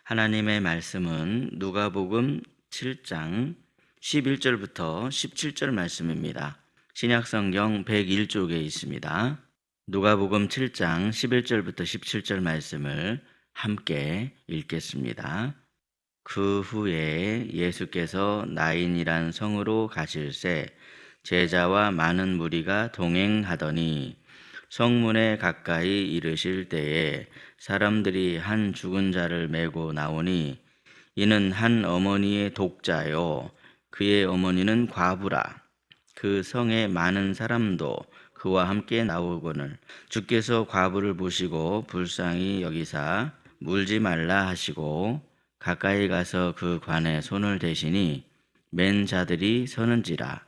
하나님의 말씀은 누가복음 7장 11절부터 17절 말씀입니다. 신약성경 101쪽에 있습니다. 누가복음 7장 11절부터 17절 말씀을 함께 읽겠습니다. 그 후에 예수께서 나인이란 성으로 가실새 제자와 많은 무리가 동행하더니 성문에 가까이 이르실 때에 사람들이 한 죽은 자를 메고 나오니 이는 한 어머니의 독자요 그의 어머니는 과부라. 그 성에 많은 사람도 그와 함께 나오거늘 주께서 과부를 보시고 불쌍히 여기사 물지 말라 하시고 가까이 가서 그 관에 손을 대시니 맨 자들이 서는지라.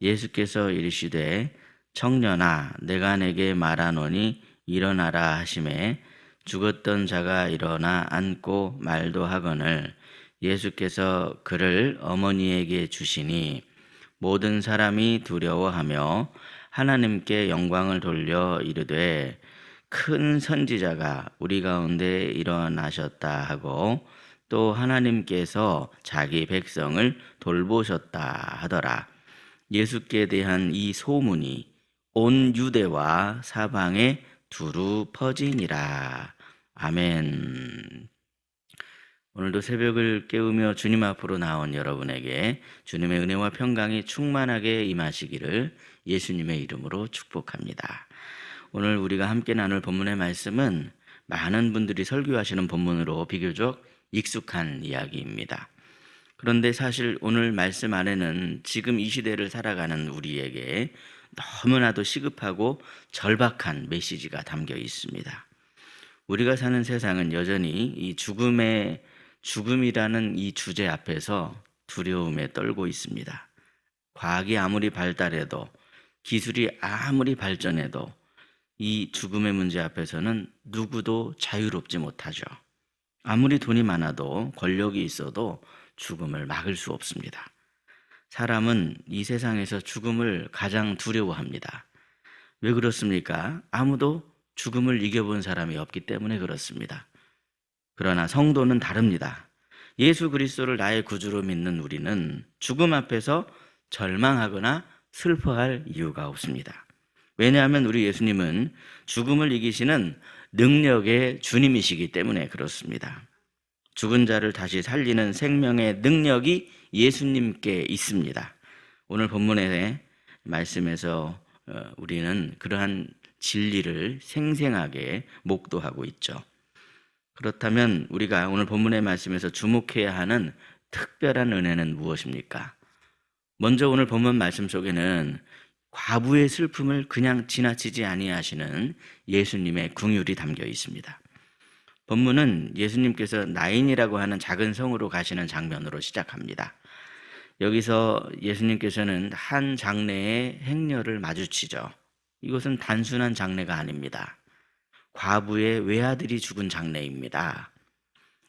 예수께서 이르시되 청년아 내가 내게 말하노니 일어나라 하시매 죽었던 자가 일어나 앉고 말도 하거늘 예수께서 그를 어머니에게 주시니 모든 사람이 두려워하며 하나님께 영광을 돌려 이르되 큰 선지자가 우리 가운데 일어나셨다 하고 또 하나님께서 자기 백성을 돌보셨다 하더라. 예수께 대한 이 소문이 온 유대와 사방에 두루 퍼지니라. 아멘. 오늘도 새벽을 깨우며 주님 앞으로 나온 여러분에게 주님의 은혜와 평강이 충만하게 임하시기를 예수님의 이름으로 축복합니다. 오늘 우리가 함께 나눌 본문의 말씀은 많은 분들이 설교하시는 본문으로 비교적 익숙한 이야기입니다. 그런데 사실 오늘 말씀 안에는 지금 이 시대를 살아가는 우리에게 너무나도 시급하고 절박한 메시지가 담겨 있습니다. 우리가 사는 세상은 여전히 이 죽음이라는 이 주제 앞에서 두려움에 떨고 있습니다. 과학이 아무리 발달해도 기술이 아무리 발전해도 이 죽음의 문제 앞에서는 누구도 자유롭지 못하죠. 아무리 돈이 많아도 권력이 있어도 죽음을 막을 수 없습니다. 사람은 이 세상에서 죽음을 가장 두려워합니다. 왜 그렇습니까? 아무도 죽음을 이겨본 사람이 없기 때문에 그렇습니다. 그러나 성도는 다릅니다. 예수 그리스도를 나의 구주로 믿는 우리는 죽음 앞에서 절망하거나 슬퍼할 이유가 없습니다. 왜냐하면 우리 예수님은 죽음을 이기시는 능력의 주님이시기 때문에 그렇습니다. 죽은 자를 다시 살리는 생명의 능력이 예수님께 있습니다. 오늘 본문의 말씀에서 우리는 그러한 진리를 생생하게 목도하고 있죠. 그렇다면 우리가 오늘 본문의 말씀에서 주목해야 하는 특별한 은혜는 무엇입니까? 먼저 오늘 본문 말씀 속에는 과부의 슬픔을 그냥 지나치지 아니하시는 예수님의 긍휼이 담겨 있습니다. 본문은 예수님께서 나인이라고 하는 작은 성으로 가시는 장면으로 시작합니다. 여기서 예수님께서는 한 장례의 행렬을 마주치죠. 이것은 단순한 장례가 아닙니다. 과부의 외아들이 죽은 장례입니다.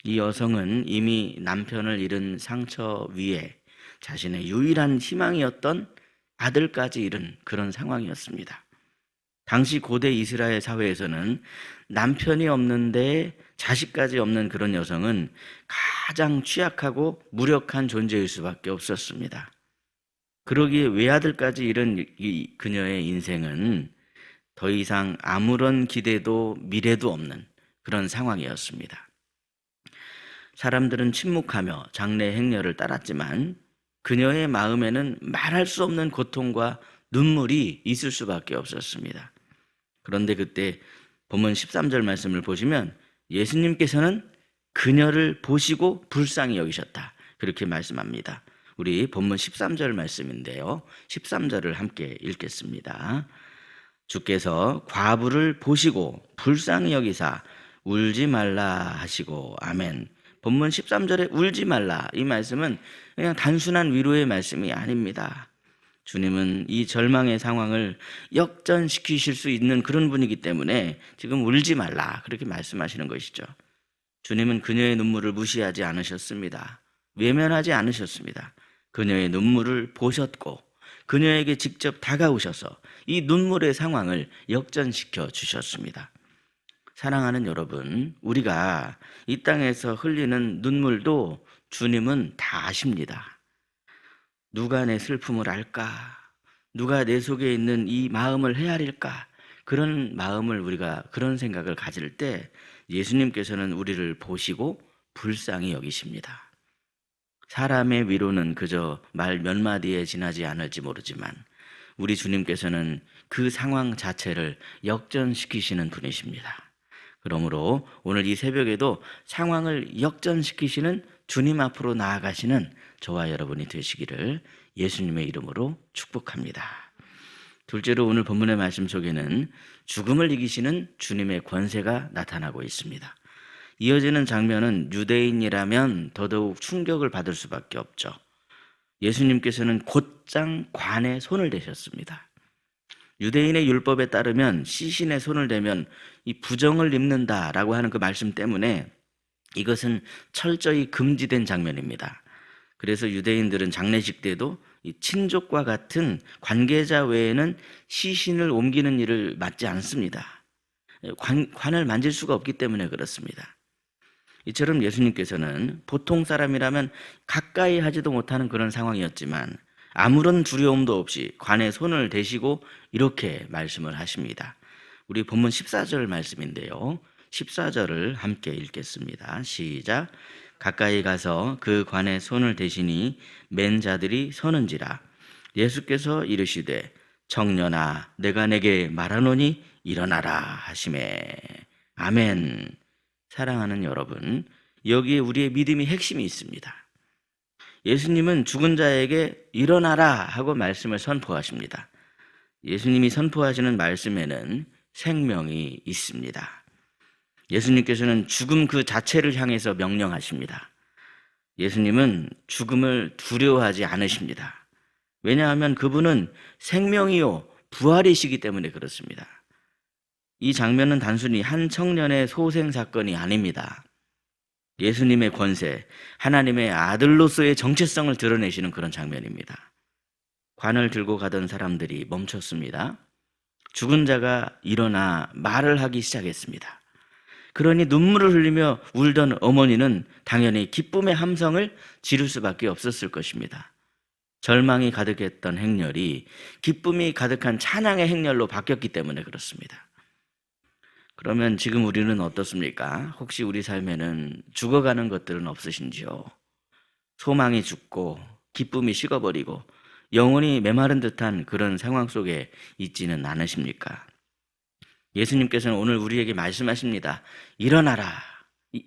이 여성은 이미 남편을 잃은 상처 위에 자신의 유일한 희망이었던 아들까지 잃은 그런 상황이었습니다. 당시 고대 이스라엘 사회에서는 남편이 없는데 자식까지 없는 그런 여성은 가장 취약하고 무력한 존재일 수밖에 없었습니다. 그러기에 외아들까지 잃은 이 그녀의 인생은 더 이상 아무런 기대도 미래도 없는 그런 상황이었습니다. 사람들은 침묵하며 장례 행렬을 따랐지만 그녀의 마음에는 말할 수 없는 고통과 눈물이 있을 수밖에 없었습니다. 그런데 그때 본문 13절 말씀을 보시면 예수님께서는 그녀를 보시고 불쌍히 여기셨다. 그렇게 말씀합니다. 우리 본문 13절 말씀인데요. 13절을 함께 읽겠습니다. 주께서 과부를 보시고 불쌍히 여기사 울지 말라 하시고 아멘. 본문 13절에 울지 말라 이 말씀은 그냥 단순한 위로의 말씀이 아닙니다. 주님은 이 절망의 상황을 역전시키실 수 있는 그런 분이기 때문에 지금 울지 말라 그렇게 말씀하시는 것이죠. 주님은 그녀의 눈물을 무시하지 않으셨습니다. 외면하지 않으셨습니다. 그녀의 눈물을 보셨고 그녀에게 직접 다가오셔서 이 눈물의 상황을 역전시켜 주셨습니다. 사랑하는 여러분, 우리가 이 땅에서 흘리는 눈물도 주님은 다 아십니다. 누가 내 슬픔을 알까? 누가 내 속에 있는 이 마음을 헤아릴까? 그런 마음을 우리가 그런 생각을 가질 때 예수님께서는 우리를 보시고 불쌍히 여기십니다. 사람의 위로는 그저 말 몇 마디에 지나지 않을지 모르지만 우리 주님께서는 그 상황 자체를 역전시키시는 분이십니다. 그러므로 오늘 이 새벽에도 상황을 역전시키시는 주님 앞으로 나아가시는 저와 여러분이 되시기를 예수님의 이름으로 축복합니다. 둘째로 오늘 본문의 말씀 속에는 죽음을 이기시는 주님의 권세가 나타나고 있습니다. 이어지는 장면은 유대인이라면 더더욱 충격을 받을 수밖에 없죠. 예수님께서는 곧장 관에 손을 대셨습니다. 유대인의 율법에 따르면 시신에 손을 대면 이 부정을 입는다라고 하는 그 말씀 때문에 이것은 철저히 금지된 장면입니다. 그래서 유대인들은 장례식 때도 이 친족과 같은 관계자 외에는 시신을 옮기는 일을 맡지 않습니다. 관을 만질 수가 없기 때문에 그렇습니다. 이처럼 예수님께서는 보통 사람이라면 가까이 하지도 못하는 그런 상황이었지만 아무런 두려움도 없이 관에 손을 대시고 이렇게 말씀을 하십니다. 우리 본문 14절 말씀인데요. 14절을 함께 읽겠습니다. 시작. 가까이 가서 그 관에 손을 대시니 맨 자들이 서는지라. 예수께서 이르시되 청년아 내가 내게 말하노니 일어나라 하시매. 아멘. 사랑하는 여러분, 여기에 우리의 믿음의 핵심이 있습니다. 예수님은 죽은 자에게 일어나라 하고 말씀을 선포하십니다. 예수님이 선포하시는 말씀에는 생명이 있습니다. 예수님께서는 죽음 그 자체를 향해서 명령하십니다. 예수님은 죽음을 두려워하지 않으십니다. 왜냐하면 그분은 생명이요 부활이시기 때문에 그렇습니다. 이 장면은 단순히 한 청년의 소생 사건이 아닙니다. 예수님의 권세, 하나님의 아들로서의 정체성을 드러내시는 그런 장면입니다. 관을 들고 가던 사람들이 멈췄습니다. 죽은 자가 일어나 말을 하기 시작했습니다. 그러니 눈물을 흘리며 울던 어머니는 당연히 기쁨의 함성을 지를 수밖에 없었을 것입니다. 절망이 가득했던 행렬이 기쁨이 가득한 찬양의 행렬로 바뀌었기 때문에 그렇습니다. 그러면 지금 우리는 어떻습니까? 혹시 우리 삶에는 죽어가는 것들은 없으신지요? 소망이 죽고 기쁨이 식어버리고 영혼이 메마른 듯한 그런 상황 속에 있지는 않으십니까? 예수님께서는 오늘 우리에게 말씀하십니다. 일어나라.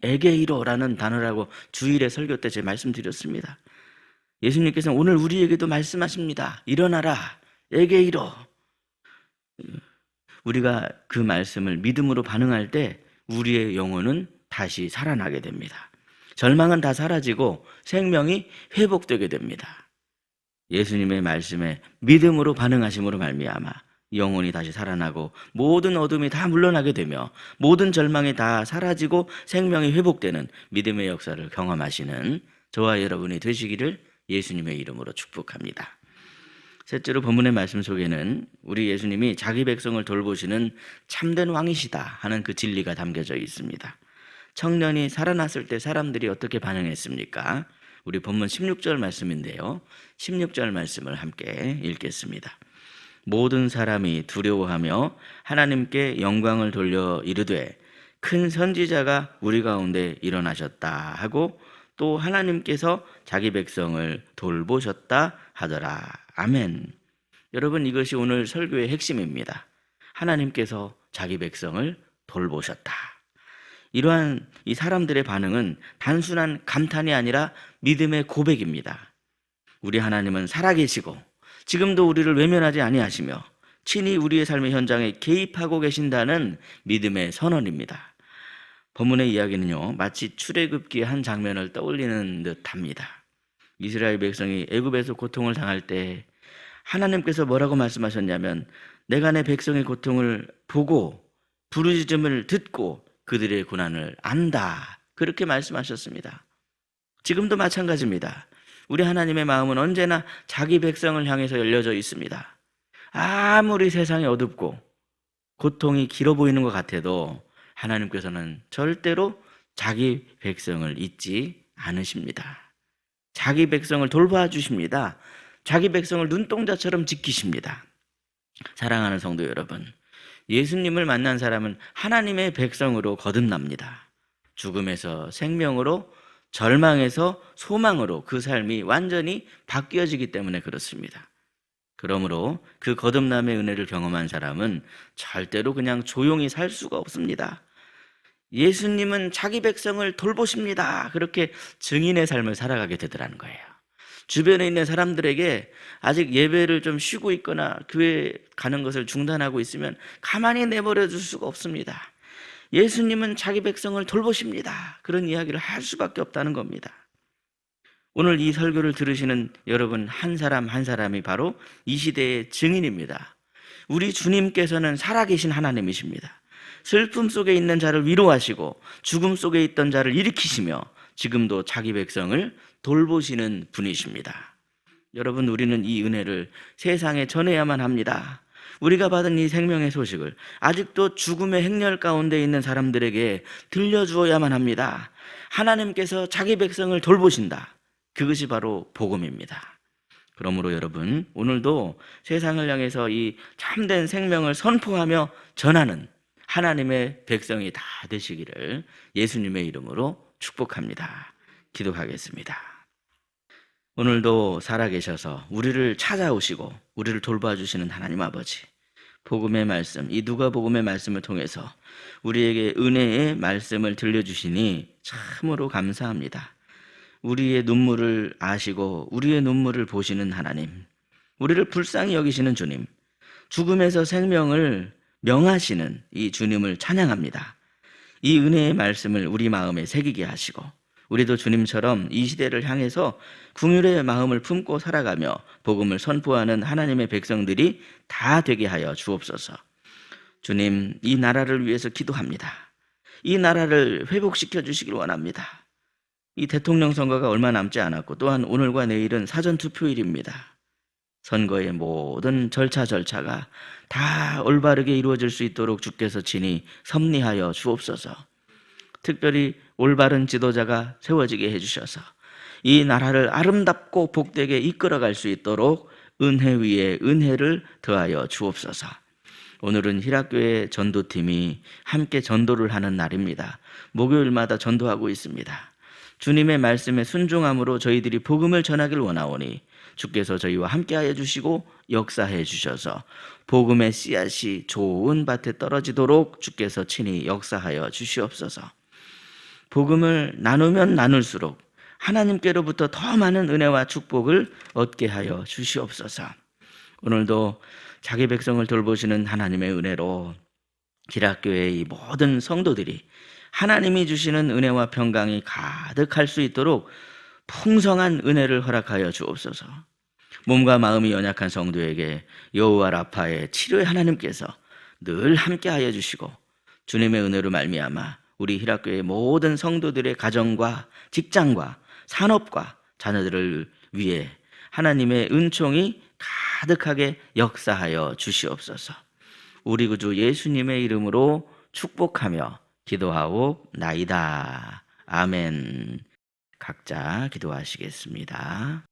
에게이로라는 단어라고 주일에 설교 때 제가 말씀드렸습니다. 예수님께서는 오늘 우리에게도 말씀하십니다. 일어나라. 에게이로. 우리가 그 말씀을 믿음으로 반응할 때 우리의 영혼은 다시 살아나게 됩니다. 절망은 다 사라지고 생명이 회복되게 됩니다. 예수님의 말씀에 믿음으로 반응하심으로 말미암아 영혼이 다시 살아나고 모든 어둠이 다 물러나게 되며 모든 절망이 다 사라지고 생명이 회복되는 믿음의 역사를 경험하시는 저와 여러분이 되시기를 예수님의 이름으로 축복합니다. 셋째로 본문의 말씀 속에는 우리 예수님이 자기 백성을 돌보시는 참된 왕이시다 하는 그 진리가 담겨져 있습니다. 청년이 살아났을 때 사람들이 어떻게 반응했습니까? 우리 본문 16절 말씀인데요. 16절 말씀을 함께 읽겠습니다. 모든 사람이 두려워하며 하나님께 영광을 돌려 이르되 큰 선지자가 우리 가운데 일어나셨다 하고 또 하나님께서 자기 백성을 돌보셨다 하더라. 아멘. 여러분, 이것이 오늘 설교의 핵심입니다. 하나님께서 자기 백성을 돌보셨다. 이러한 이 사람들의 반응은 단순한 감탄이 아니라 믿음의 고백입니다. 우리 하나님은 살아계시고 지금도 우리를 외면하지 아니하시며 친히 우리의 삶의 현장에 개입하고 계신다는 믿음의 선언입니다. 본문의 이야기는요, 마치 출애굽기의 한 장면을 떠올리는 듯합니다. 이스라엘 백성이 애굽에서 고통을 당할 때 하나님께서 뭐라고 말씀하셨냐면 내가 내 백성의 고통을 보고 부르짖음을 듣고 그들의 고난을 안다. 그렇게 말씀하셨습니다. 지금도 마찬가지입니다. 우리 하나님의 마음은 언제나 자기 백성을 향해서 열려져 있습니다. 아무리 세상이 어둡고 고통이 길어 보이는 것 같아도 하나님께서는 절대로 자기 백성을 잊지 않으십니다. 자기 백성을 돌봐주십니다. 자기 백성을 눈동자처럼 지키십니다. 사랑하는 성도 여러분, 예수님을 만난 사람은 하나님의 백성으로 거듭납니다. 죽음에서 생명으로, 절망에서 소망으로 그 삶이 완전히 바뀌어지기 때문에 그렇습니다. 그러므로 그 거듭남의 은혜를 경험한 사람은 절대로 그냥 조용히 살 수가 없습니다. 예수님은 자기 백성을 돌보십니다. 그렇게 증인의 삶을 살아가게 되더라는 거예요. 주변에 있는 사람들에게 아직 예배를 좀 쉬고 있거나 교회 가는 것을 중단하고 있으면 가만히 내버려 둘 수가 없습니다. 예수님은 자기 백성을 돌보십니다. 그런 이야기를 할 수밖에 없다는 겁니다. 오늘 이 설교를 들으시는 여러분 한 사람 한 사람이 바로 이 시대의 증인입니다. 우리 주님께서는 살아계신 하나님이십니다. 슬픔 속에 있는 자를 위로하시고 죽음 속에 있던 자를 일으키시며 지금도 자기 백성을 돌보시는 분이십니다. 여러분, 우리는 이 은혜를 세상에 전해야만 합니다. 우리가 받은 이 생명의 소식을 아직도 죽음의 행렬 가운데 있는 사람들에게 들려주어야만 합니다. 하나님께서 자기 백성을 돌보신다. 그것이 바로 복음입니다. 그러므로 여러분, 오늘도 세상을 향해서 이 참된 생명을 선포하며 전하는 하나님의 백성이 다 되시기를 예수님의 이름으로 축복합니다. 기도하겠습니다. 오늘도 살아계셔서 우리를 찾아오시고 우리를 돌봐주시는 하나님 아버지, 복음의 말씀, 이 누가복음의 말씀을 통해서 우리에게 은혜의 말씀을 들려주시니 참으로 감사합니다. 우리의 눈물을 아시고 우리의 눈물을 보시는 하나님, 우리를 불쌍히 여기시는 주님, 죽음에서 생명을 명하시는 이 주님을 찬양합니다. 이 은혜의 말씀을 우리 마음에 새기게 하시고 우리도 주님처럼 이 시대를 향해서 긍휼의 마음을 품고 살아가며 복음을 선포하는 하나님의 백성들이 다 되게 하여 주옵소서. 주님, 이 나라를 위해서 기도합니다. 이 나라를 회복시켜 주시길 원합니다. 이 대통령 선거가 얼마 남지 않았고 또한 오늘과 내일은 사전투표일입니다. 선거의 모든 절차가 다 올바르게 이루어질 수 있도록 주께서 친히 섭리하여 주옵소서. 특별히 올바른 지도자가 세워지게 해주셔서 이 나라를 아름답고 복되게 이끌어갈 수 있도록 은혜 위에 은혜를 더하여 주옵소서. 오늘은 희락교회 전도팀이 함께 전도를 하는 날입니다. 목요일마다 전도하고 있습니다. 주님의 말씀에 순종함으로 저희들이 복음을 전하길 원하오니 주께서 저희와 함께하여 주시고 역사해 주셔서 복음의 씨앗이 좋은 밭에 떨어지도록 주께서 친히 역사하여 주시옵소서. 복음을 나누면 나눌수록 하나님께로부터 더 많은 은혜와 축복을 얻게 하여 주시옵소서. 오늘도 자기 백성을 돌보시는 하나님의 은혜로 기락교회의 이 모든 성도들이 하나님이 주시는 은혜와 평강이 가득할 수 있도록 풍성한 은혜를 허락하여 주옵소서. 몸과 마음이 연약한 성도에게 여호와 라파의 치료의 하나님께서 늘 함께하여 주시고 주님의 은혜로 말미암아 우리 희락교회 모든 성도들의 가정과 직장과 산업과 자녀들을 위해 하나님의 은총이 가득하게 역사하여 주시옵소서. 우리 구주 예수님의 이름으로 축복하며 기도하옵나이다. 아멘. 각자 기도하시겠습니다.